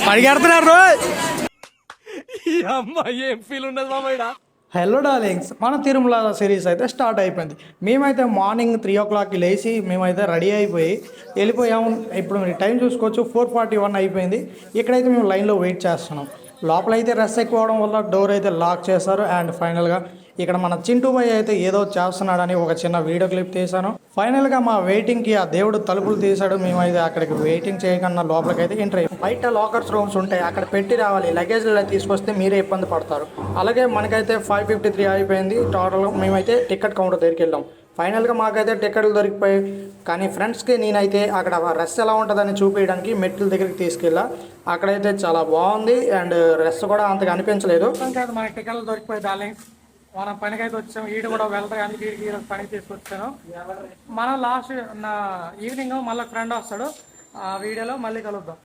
పరిగెడుతున్నారు అమ్మాయి ఏం ఫీల్ ఉండదు మామయ్య. హలో డార్లింగ్స్, మన తిరుమల సిరీస్ అయితే స్టార్ట్ అయిపోయింది. మేమైతే మార్నింగ్ 3 o'clockకి లేచి మేమైతే రెడీ అయిపోయి వెళ్ళిపోయాము. ఇప్పుడు మీరు టైం చూసుకోవచ్చు, 4:41 అయిపోయింది. ఇక్కడైతే మేము లైన్లో వెయిట్ చేస్తున్నాం. లోపలైతే రష్ ఎక్కువ అవడం వల్ల డోర్ అయితే లాక్ చేశారు. అండ్ ఫైనల్గా ఇక్కడ మన చింటూ బాయ్ అయితే ఏదో చేస్తున్నాడని ఒక చిన్న వీడియో క్లిప్ తీశాను. ఫైనల్గా మా వెయిటింగ్కి ఆ దేవుడు తలుపులు తీశాడు. మేమైతే అక్కడికి వెయిటింగ్ చేయకుండా లోపలికి అయితే ఎంటర్ అయ్యాం. బయట లాకర్స్ రూమ్స్ ఉంటాయి, అక్కడ పెట్టి రావాలి. లగేజ్లో తీసుకొస్తే మీరే ఇబ్బంది పడతారు. అలాగే మనకైతే 5:53 అయిపోయింది. టోటల్గా మేమైతే టికెట్ కౌంటర్ దగ్గరికి వెళ్ళాం. ఫైనల్గా మాకైతే టికెట్లు దొరికిపోయాయి. కానీ ఫ్రెండ్స్కి నేనైతే అక్కడ రష్ ఎలా ఉంటుందని చూపించడానికి మెట్ల దగ్గరికి తీసుకెళ్ళా. అక్కడైతే చాలా బాగుంది అండ్ రష్ కూడా అంతగా అనిపించలేదు. మనకి టికెట్లు దొరికిపోయి డార్లింగ్స్, మనం పనికి అయితే వచ్చాము. ఈడు కూడా వెళ్తారు కానీ వీడికి పనికి తీసుకొచ్చాను. మనం లాస్ట్ ఈవినింగ్ మళ్ళీ ఫ్రెండ్ వస్తాడు. ఆ వీడియోలో మళ్ళీ కలుద్దాం.